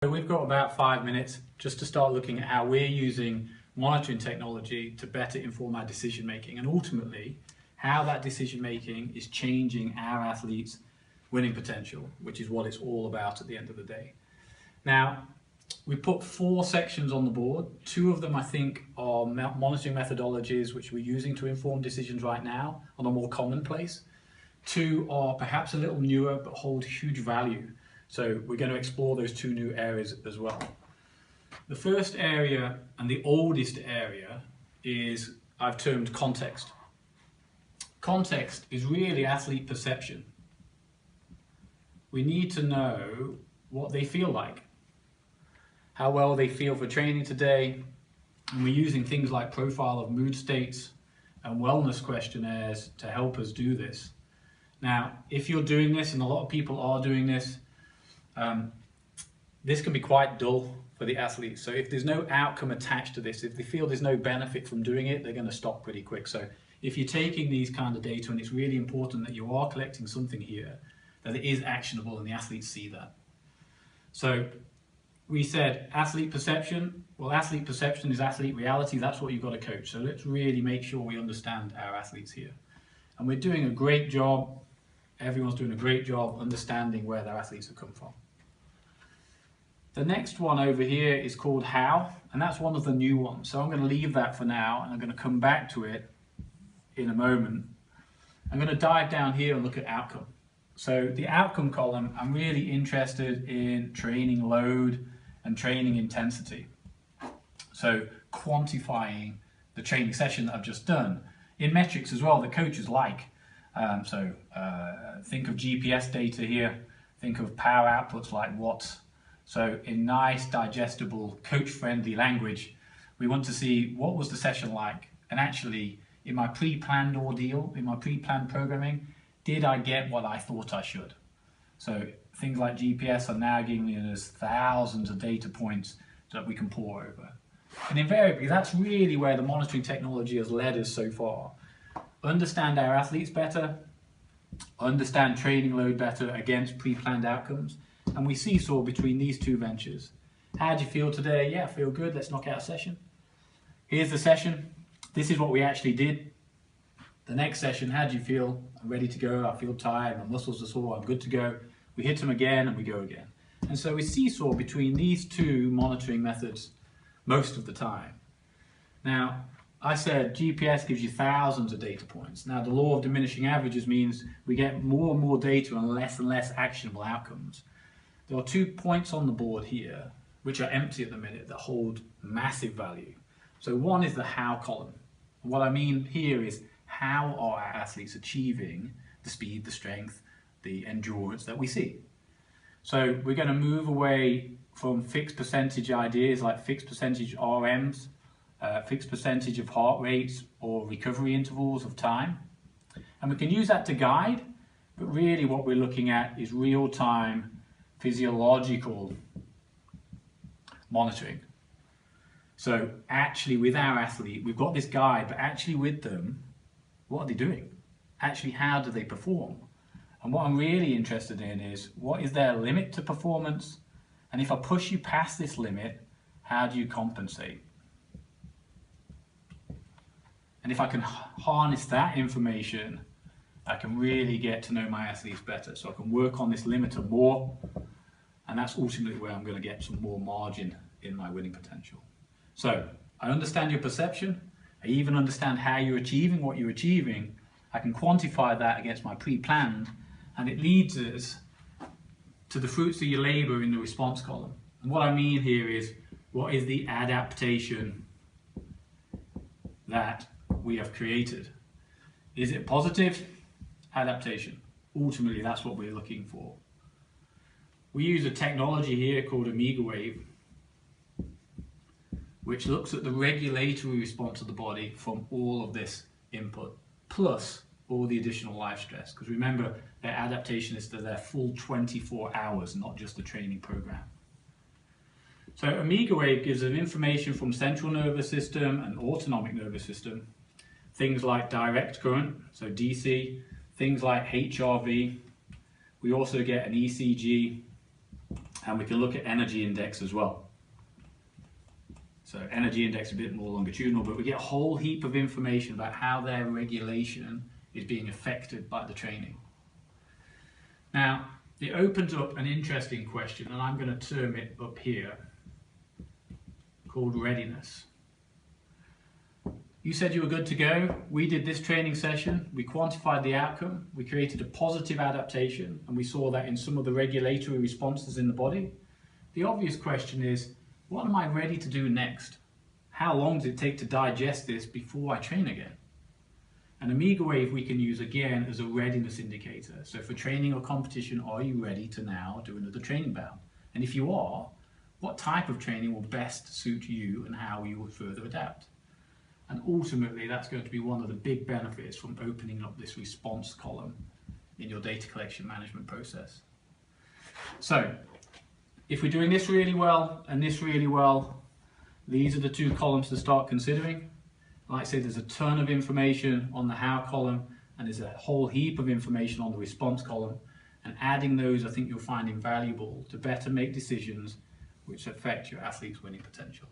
So we've got about 5 minutes just to start looking at how we're using monitoring technology to better inform our decision making, and ultimately how that decision making is changing our athletes' winning potential, which is what it's all about at the end of the day. Now, we put 4 sections on the board. 2 of them I think are monitoring methodologies which we're using to inform decisions right now and are more commonplace. 2 are perhaps a little newer but hold huge value. So we're going to explore those 2 new areas as well. The first area and the oldest area is I've termed context. Context is really athlete perception. We need to know what they feel like, how well they feel for training today, and we're using things like profile of mood states and wellness questionnaires to help us do this. Now, if you're doing this, and a lot of people are doing this, this can be quite dull for the athletes. So if there's no outcome attached to this, if they feel there's no benefit from doing it, they're going to stop pretty quick. So if you're taking these kind of data, and it's really important that you are collecting something here, that it is actionable and the athletes see that. So we said athlete perception. Well, athlete perception is athlete reality. That's what you've got to coach. So let's really make sure we understand our athletes here. And we're doing a great job. Everyone's doing a great job understanding where their athletes have come from. The next one over here is called how, and that's one of the new ones. So I'm going to leave that for now, and I'm going to come back to it in a moment. I'm going to dive down here and look at outcome. So the outcome column, I'm really interested in training load and training intensity. So quantifying the training session that I've just done in metrics as well that coaches like. Think of GPS data here, think of power outputs like watts. So in nice, digestible, coach-friendly language, we want to see what was the session like, and actually in my pre-planned ordeal, in my pre-planned programming, did I get what I thought I should? So things like GPS are now giving us thousands of data points that we can pore over. And invariably, that's really where the monitoring technology has led us so far. Understand our athletes better, understand training load better against pre-planned outcomes, and we seesaw between these 2 ventures. How do you feel today? Yeah, I feel good. Let's knock out a session. Here's the session. This is what we actually did. The next session, how do you feel? I'm ready to go. I feel tired. My muscles are sore. I'm good to go. We hit them again and we go again. And so we seesaw between these 2 monitoring methods most of the time. Now, I said GPS gives you thousands of data points. Now, the law of diminishing averages means we get more and more data and less actionable outcomes. There are 2 points on the board here, which are empty at the minute, that hold massive value. So one is the how column. And what I mean here is how are our athletes achieving the speed, the strength, the endurance that we see. So we're going to move away from fixed percentage ideas like fixed percentage RMs, fixed percentage of heart rates or recovery intervals of time. And we can use that to guide, but really what we're looking at is real-time physiological monitoring. So actually with our athlete, we've got this guide, but actually with them, what are they doing? Actually, how do they perform? And what I'm really interested in is what is their limit to performance? And if I push you past this limit, how do you compensate? And if I can harness that information, I can really get to know my athletes better. So I can work on this limiter more, and that's ultimately where I'm going to get some more margin in my winning potential. So I understand your perception. I even understand how you're achieving what you're achieving. I can quantify that against my pre-planned, and it leads us to the fruits of your labor in the response column. And what I mean here is, what is the adaptation that we have created? Is it positive? Adaptation. Ultimately, that's what we're looking for. We use a technology here called Omega Wave, which looks at the regulatory response of the body from all of this input, plus all the additional life stress. Because remember, their adaptation is to their full 24 hours, not just the training program. So Omega Wave gives us information from central nervous system and autonomic nervous system, things like direct current, so DC, things like HRV. We also get an ECG And we can look at energy index as well. So energy index is a bit more longitudinal, but we get a whole heap of information about how their regulation is being affected by the training. Now, it opens up an interesting question, and I'm going to term it up here, called readiness. You said you were good to go. We did this training session. We quantified the outcome. We created a positive adaptation, and we saw that in some of the regulatory responses in the body. The obvious question is, what am I ready to do next? How long does it take to digest this before I train again? An Omega wave we can use again as a readiness indicator. So for training or competition, are you ready to now do another training bout? And if you are, what type of training will best suit you and how you will further adapt? And ultimately, that's going to be one of the big benefits from opening up this response column in your data collection management process. So, if we're doing this really well and this really well, these are the two columns to start considering. Like I say, there's a ton of information on the how column, and there's a whole heap of information on the response column. And adding those, I think you'll find invaluable to better make decisions which affect your athlete's winning potential.